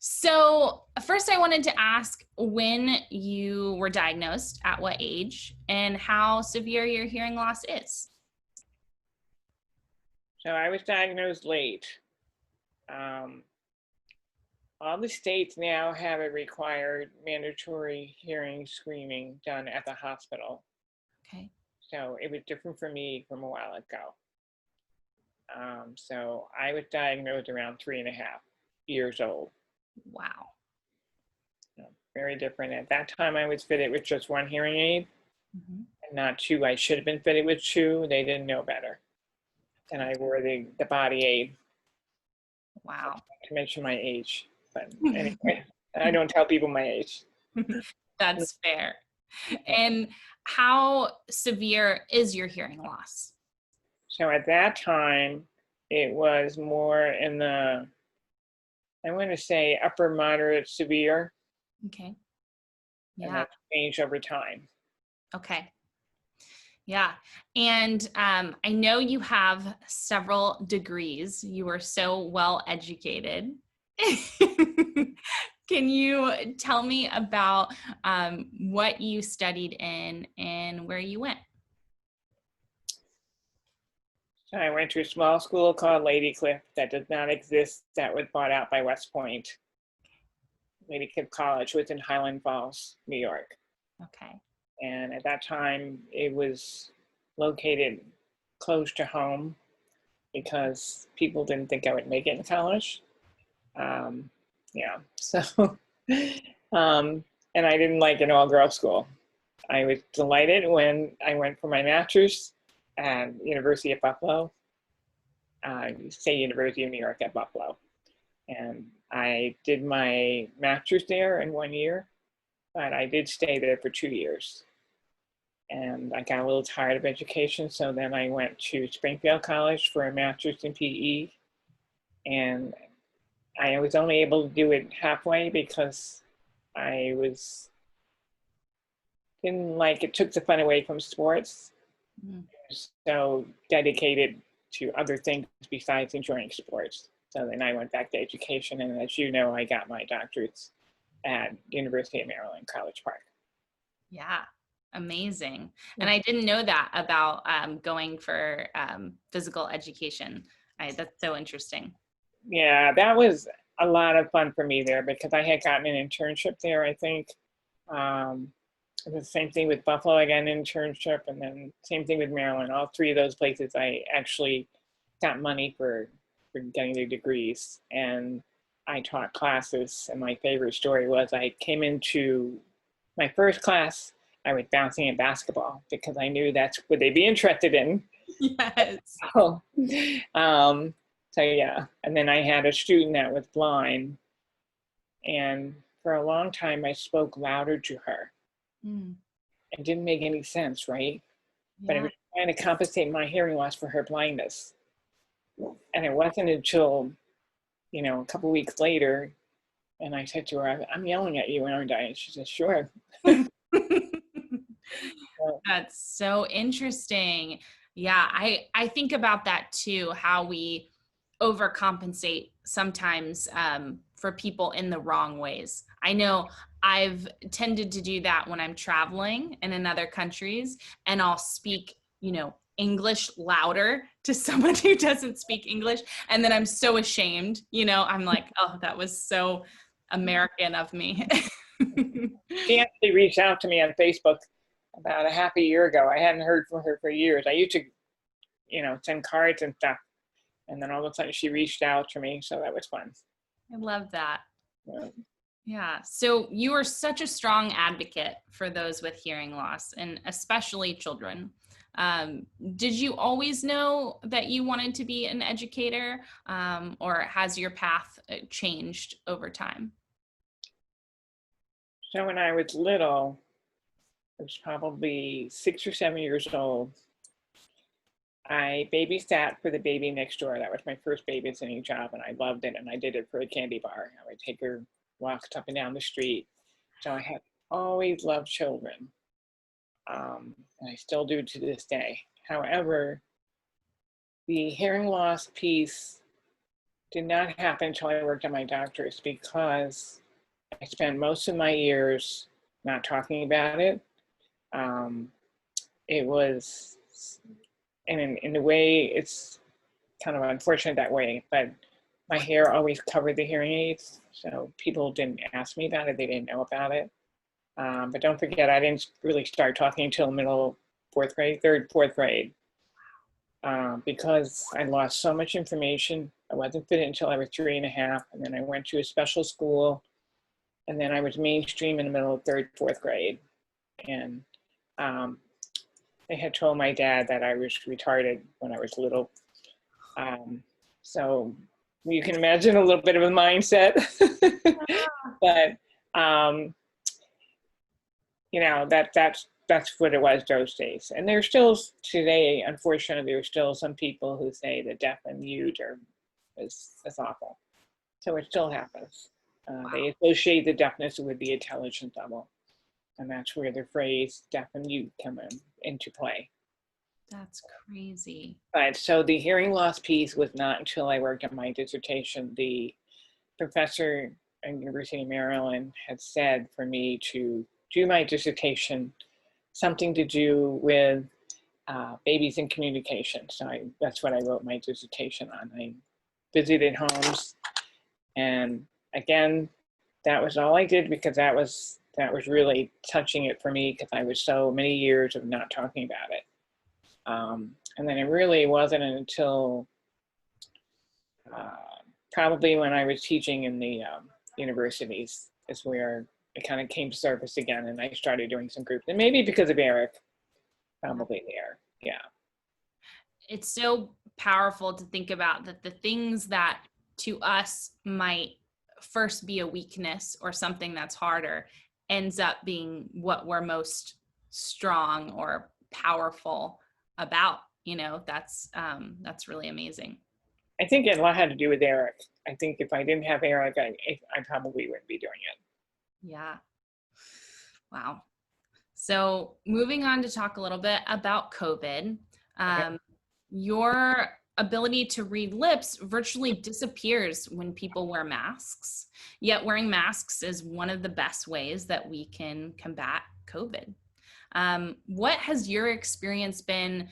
So first I wanted to ask when you were diagnosed, at what age, and how severe your hearing loss is. So I was diagnosed late. Um, all the states now have a required mandatory hearing screening done at the hospital. Okay. So it was different for me from a while ago. So I was diagnosed around 3.5 years old. Wow. Very different. At that time, I was fitted with just one hearing aid Mhm. and not two. I should have been fitted with two. They didn't know better. And I wore the body aid Wow. to mention my age. But anyway, I don't tell people my age. That's fair. And how severe is your hearing loss? So at that time, it was more in the, I want to say upper moderate severe, Okay. and Yeah. that's changed over time. Okay. Yeah. And I know you have several degrees. You are so well educated. Can you tell me about what you studied in and where you went? So I went to a small school called Lady Cliff that did not exist, that was bought out by West Point. Lady Cliff College was in Highland Falls, New York. Okay. And at that time, it was located close to home because people didn't think I would make it in college. Um, yeah, so, and I didn't like an all-girls school. I was delighted when I went for my master's at University of Buffalo, State University of New York at Buffalo. And I did my master's there in 1 year, but I did stay there for 2 years. And I got a little tired of education, so then I went to Springfield College for a master's in PE. And I was only able to do it halfway because I didn't like it, took the fun away from sports. Mm. So dedicated to other things besides enjoying sports. So then I went back to education, and as you know, I got my doctorates at University of Maryland, College Park. Yeah. Amazing. And I didn't know that about going for physical education. That's so interesting. Yeah, that was a lot of fun for me there because I had gotten an internship there, I think. It was the same thing with Buffalo, I got an internship, and then same thing with Maryland. All three of those places I actually got money for getting the degrees. And I taught classes, and my favorite story was I came into my first class, I was bouncing in basketball because I knew that's what they'd be interested in. Yes. Oh, so yeah, and then I had a student that was blind, and for a long time I spoke louder to her. Mm. It didn't make any sense, right? But I Yeah. was trying to compensate my hearing loss for her blindness. And it wasn't until, a couple weeks later, and I said to her, I'm yelling at you, aren't I? And she said, sure. That's so interesting. Yeah, I think about that too, how we overcompensate sometimes for people in the wrong ways. I know I've tended to do that when I'm traveling and in other countries, and I'll speak, English louder to someone who doesn't speak English. And then I'm so ashamed, I'm like, oh, that was so American of me. She actually reached out to me on Facebook about a half a year ago. I hadn't heard from her for years. I used to, send cards and stuff. And then all of a sudden she reached out to me. So that was fun. I love that. Yeah. Yeah. So you are such a strong advocate for those with hearing loss, and especially children. Did you always know that you wanted to be an educator, or has your path changed over time? So when I was little, I was probably 6 or 7 years old. I babysat for the baby next door. That was my first babysitting job, and I loved it. And I did it for a candy bar. I would take her walks up and down the street. So I have always loved children, and I still do to this day. However, the hearing loss piece did not happen until I worked on my doctorate because I spent most of my years not talking about it. It was, and in a way, it's kind of unfortunate that way, but my hair always covered the hearing aids, so people didn't ask me about it. They didn't know about it. But don't forget, I didn't really start talking until middle fourth grade, fourth grade, because I lost so much information. I wasn't fit until I was 3.5, and then I went to a special school, and then I was mainstream in the middle of fourth grade, and they had told my dad that I was retarded when I was little. So you can imagine a little bit of a mindset, but you know, that's what it was those days. And there's still today, unfortunately, there's still some people who say the deaf and mute is awful. So it still happens. They associate the deafness with the intelligence level. And that's where the phrase deaf and mute come into play. That's crazy. But so the hearing loss piece was not until I worked on my dissertation. The professor at University of Maryland had said for me to do my dissertation, something to do with babies in communication. So that's what I wrote my dissertation on. I visited homes, and again, that was all I did because that was really touching it for me because I was so many years of not talking about it. And then it really wasn't until probably when I was teaching in the universities is where it kind of came to surface again, and I started doing some groups, and maybe because of Eric, probably there. Yeah. It's so powerful to think about that the things that to us might first be a weakness or something that's harder ends up being what we're most strong or powerful about. You know, that's really amazing. I think it a lot had to do with Eric. I think if I didn't have Eric, I probably wouldn't be doing it. Yeah. Wow. So moving on to talk a little bit about COVID, Okay. your ability to read lips virtually disappears when people wear masks. Yet wearing masks is one of the best ways that we can combat COVID. What has your experience been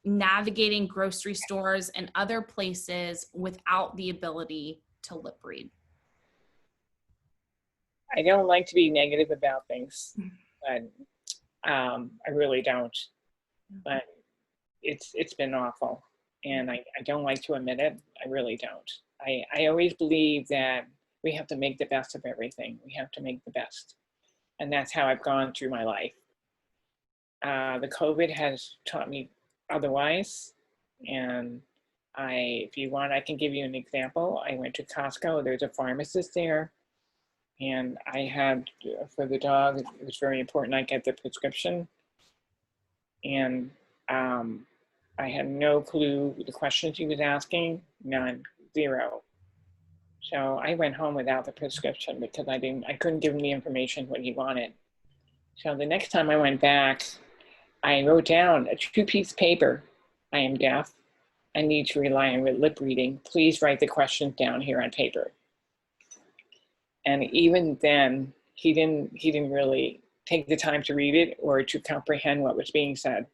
navigating grocery stores and other places without the ability to lip read? I don't like to be negative about things, but I really don't. But it's been awful, and I don't like to admit it. I really don't. I always believe that we have to make the best of everything. We have to make the best, and that's how I've gone through my life. The COVID has taught me otherwise, and if you want, I can give you an example. I went to Costco. There's a pharmacist there, and I had, for the dog, it was very important I get the prescription, and I had no clue the questions he was asking, none, zero. So I went home without the prescription because I couldn't give him the information what he wanted. So the next time I went back, I wrote down a 2-piece paper. I am deaf. I need to rely on lip reading. Please write the questions down here on paper. And even then, he didn't really take the time to read it or to comprehend what was being said.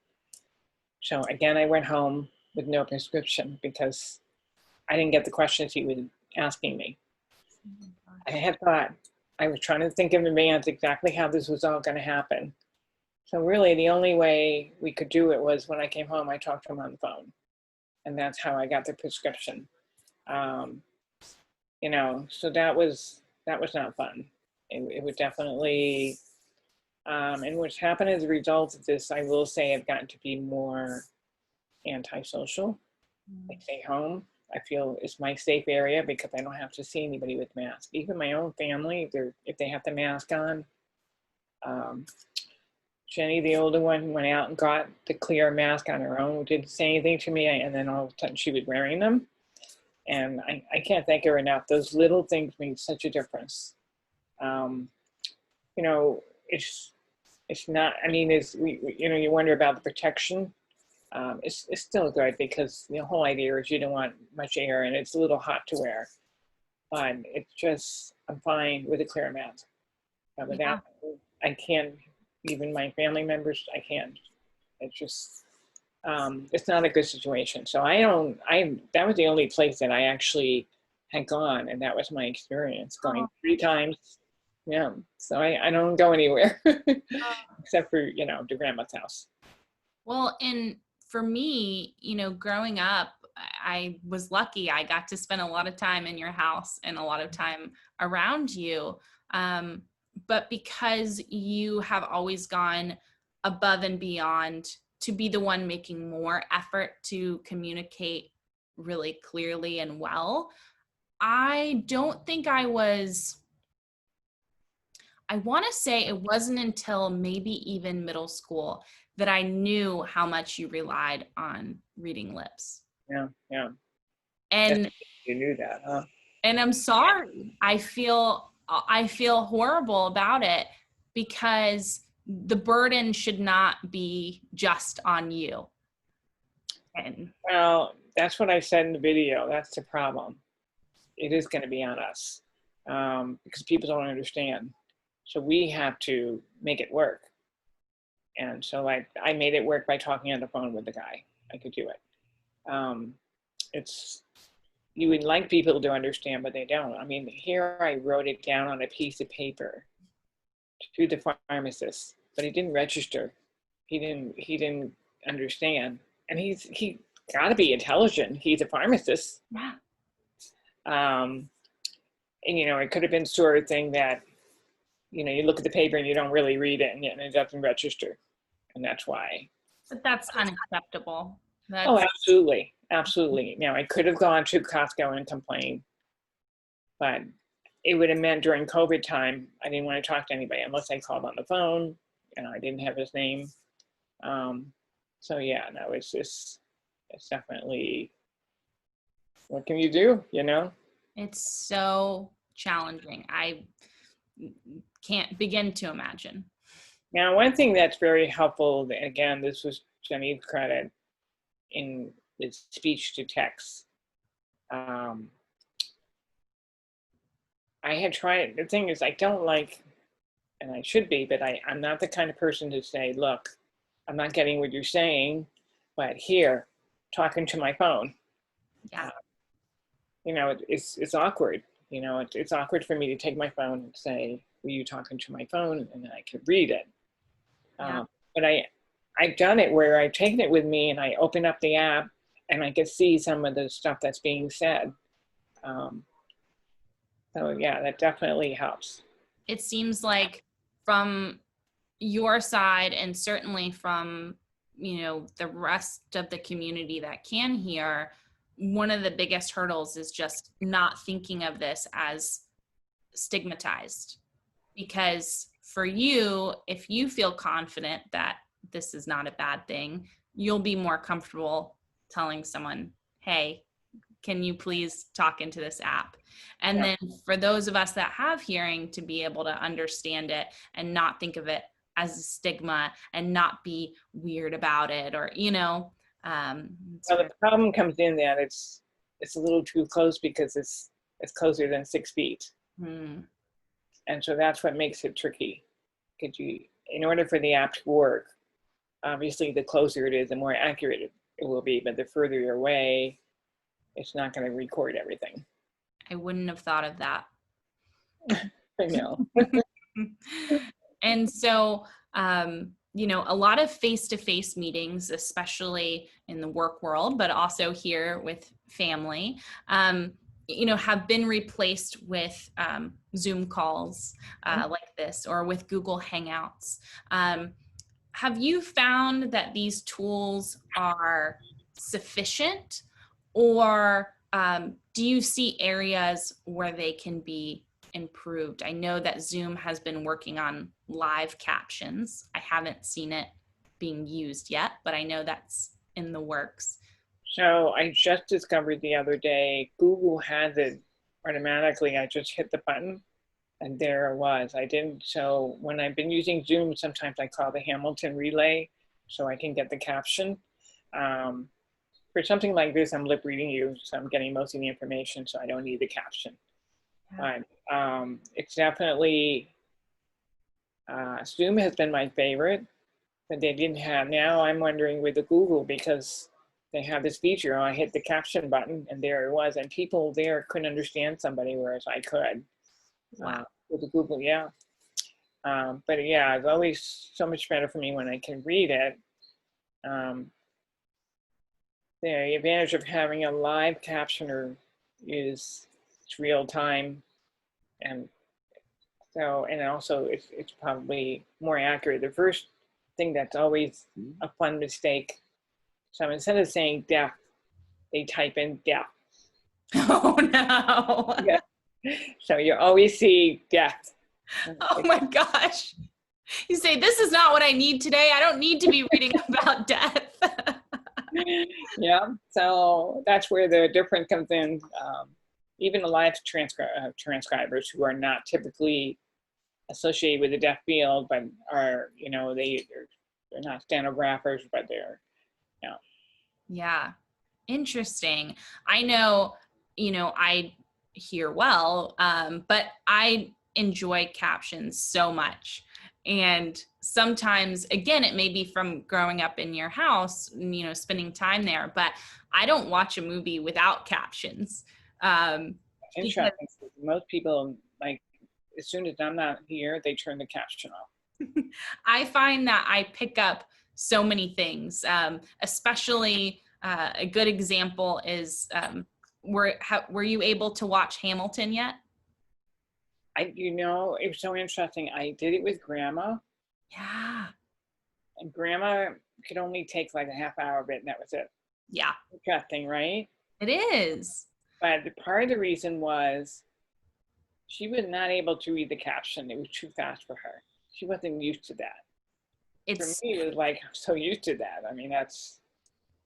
So again, I went home with no prescription because I didn't get the questions he was asking me. I had thought, I was trying to think in advance exactly how this was all going to happen. So really the only way we could do it was when I came home, I talked to him on the phone. And that's how I got the prescription. You know, so that was not fun. It was definitely, and what's happened as a result of this, I will say I've gotten to be more antisocial. I stay home. I feel it's my safe area because I don't have to see anybody with masks. Even my own family, if they have the mask on. Jenny, the older one, went out and got the clear mask on her own, didn't say anything to me, and then all of a sudden she was wearing them. And I can't thank her enough. Those little things make such a difference. You know, it's not, I mean, you know, you wonder about the protection. it's still good because the whole idea is you don't want much air and it's a little hot to wear. But it's just, I'm fine with a clear mask. But without, I can't, even my family members, I can't. It's just, it's not a good situation. So that was the only place that I actually had gone, and that was my experience, going 3 times. Yeah, so I don't go anywhere except for, to grandma's house. Well, and for me, growing up, I was lucky. I got to spend a lot of time in your house and a lot of time around you. But because you have always gone above and beyond to be the one making more effort to communicate really clearly and well, I don't think I want to say it wasn't until maybe even middle school that I knew how much you relied on reading lips. Yeah. And you knew that, huh? And I'm sorry. I feel horrible about it because the burden should not be just on you. And well, that's what I said in the video. That's the problem. It is going to be on us because people don't understand. So we have to make it work. And so I made it work by talking on the phone with the guy. I could do it. You would like people to understand, but they don't. I mean, here I wrote it down on a piece of paper to the pharmacist, but he didn't register. He didn't understand. And he got to be intelligent. He's a pharmacist. yeah. And it could have been sort of thing that, you look at the paper and you don't really read it, and it doesn't register, and that's why. But that's unacceptable. Oh, absolutely. Absolutely. Now, I could have gone to Costco and complained, but it would have meant during COVID time, I didn't want to talk to anybody unless I called on the phone and I didn't have his name. So yeah, no, it's definitely, what can you do, It's so challenging. I can't begin to imagine. Now, one thing that's very helpful, again, this was Jenny's credit, in the speech to text. I had tried, the thing is, I don't like, and I should be, but I'm not the kind of person to say, look, I'm not getting what you're saying, but here, talking to my phone. Yeah. It's awkward. It's awkward for me to take my phone and say, were you talking to my phone? And then I could read it. Yeah. But I've done it where I've taken it with me and I open up the app and I can see some of the stuff that's being said. So yeah, that definitely helps. It seems like from your side, and certainly from, the rest of the community that can hear, one of the biggest hurdles is just not thinking of this as stigmatized. Because for you, if you feel confident that this is not a bad thing, you'll be more comfortable telling someone, hey, can you please talk into this app? And then for those of us that have hearing, to be able to understand it and not think of it as a stigma and not be weird about it, or, well, the problem comes in that it's a little too close because it's closer than 6 feet. And so that's what makes it tricky. Because in order for the app to work, obviously the closer it is, the more accurate it will be, but the further you're away, it's not going to record everything. I wouldn't have thought of that. I know. And so, a lot of face-to-face meetings, especially in the work world, but also here with family, have been replaced with Zoom calls like this, or with Google Hangouts. Have you found that these tools are sufficient, or do you see areas where they can be improved? I know that Zoom has been working on live captions. I haven't seen it being used yet, but I know that's in the works. So I just discovered the other day, Google has it automatically. I just hit the button and there it was. I didn't, so when I've been using Zoom, sometimes I call the Hamilton relay so I can get the caption. For something like this, I'm lip reading you, so I'm getting most of the information, so I don't need the caption. Yeah. But it's definitely, Zoom has been my favorite, but they didn't have, now I'm wondering with the Google, because they have this feature, I hit the caption button and there it was, and people there couldn't understand somebody, whereas I could. Wow. With the Google, yeah. But yeah, it's always so much better for me when I can read it. The advantage of having a live captioner is it's real time, and so, and also it's probably more accurate. The first thing that's always a fun mistake. So instead of saying deaf, they type in deaf. Oh no. Yeah. So you always see deaf. Oh my gosh. You say, this is not what I need today. I don't need to be reading about death. Yeah, so that's where the difference comes in. Even the live transcribers who are not typically associated with the deaf field, but are, you know, they're not stenographers, but they're, you know. Yeah. Interesting. I know, I hear well, but I enjoy captions so much. And sometimes, again, it may be from growing up in your house, spending time there, but I don't watch a movie without captions. Because Interesting. Most people, like, as soon as I'm not here, they turn the caption off. I find that I pick up so many things, especially a good example is, were you able to watch Hamilton yet? It was so interesting. I did it with grandma, Yeah. and grandma could only take like a half hour of it, and that was it. Yeah, Interesting, right? it is. But part of the reason was she was not able to read the caption. It was too fast for her. She wasn't used to that. For It's me, it was like, I'm so used to that. I mean,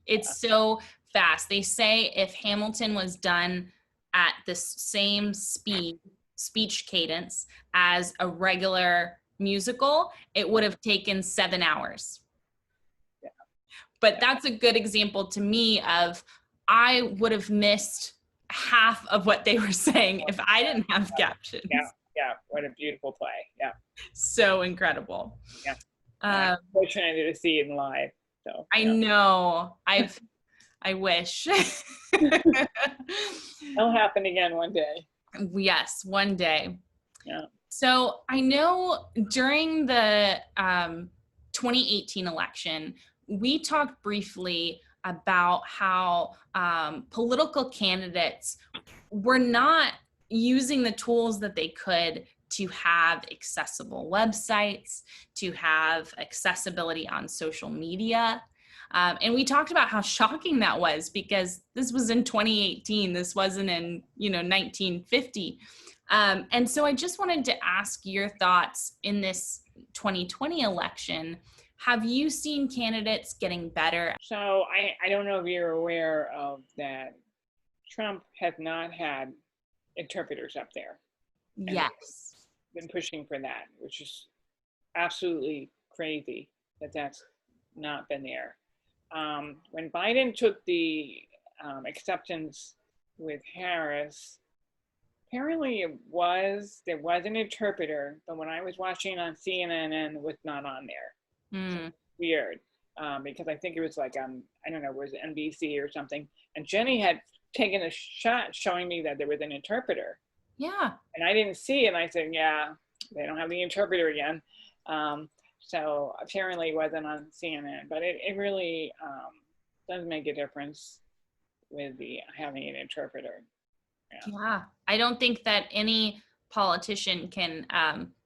it's so fast. They say if Hamilton was done at the same speech cadence as a regular musical, it would have taken 7 hours. yeah. But that's a good example to me of, I would have missed half of what they were saying if I didn't have captions. Yeah. What a beautiful play. Yeah. So incredible. Yeah. I'm fortunate to see it live. So I know. I wish. It'll happen again one day. Yes, one day. Yeah. So I know during the 2018 election, we talked briefly about how political candidates were not using the tools that they could to have accessible websites, to have accessibility on social media. And we talked about how shocking that was, because this was in 2018. This wasn't in, 1950. And so I just wanted to ask your thoughts in this 2020 election. Have you seen candidates getting better? So I don't know if you're aware of that. Trump has not had interpreters up there. Yes. Been pushing for that, which is absolutely crazy that that's not been there. When Biden took the acceptance with Harris, apparently there was an interpreter, but when I was watching on CNN, it was not on there. So weird, because I think it was like I don't know, it was NBC or something, and Jenny had taken a shot showing me that there was an interpreter. Yeah. And I didn't see it, and I said, yeah, they don't have the interpreter again. So apparently it wasn't on CNN, but it really does make a difference with having an interpreter. Yeah. I don't think that any politician can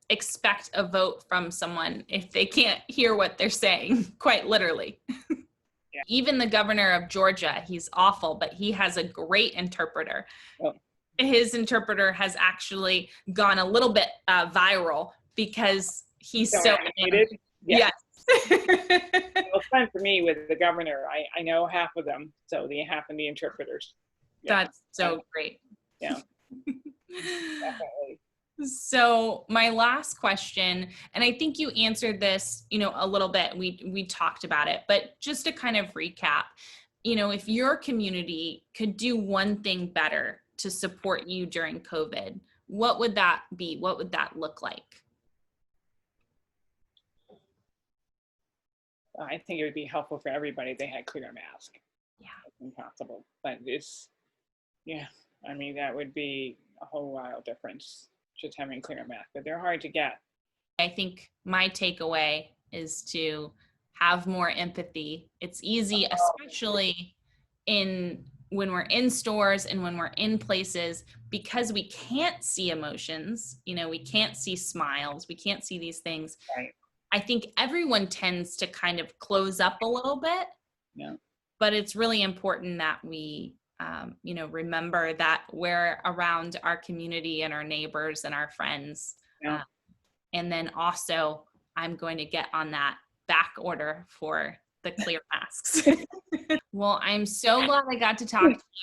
expect a vote from someone if they can't hear what they're saying, quite literally. Yeah. Even the governor of Georgia, he's awful, but he has a great interpreter. Oh. His interpreter has actually gone a little bit viral because he's so animated. Yes. It's fun for me with the governor. I know half of them, so the half of the interpreters. Yeah. That's so great. Yeah. Definitely. So my last question, and I think you answered this, a little bit. We talked about it, but just to kind of recap, if your community could do one thing better to support you during COVID, what would that be? What would that look like? I think it would be helpful for everybody if they had clear mask. Yeah. It's impossible, but yeah, I mean, that would be a whole wild difference, just having clear mask, but they're hard to get. I think my takeaway is to have more empathy. It's easy, especially when we're in stores and when we're in places, because we can't see emotions, we can't see smiles, we can't see these things. Right. I think everyone tends to kind of close up a little bit. Yeah. But it's really important that we remember that we're around our community and our neighbors and our friends. Yeah. And then also, I'm going to get on that back order for the clear masks. Well, I'm so glad I got to talk to you.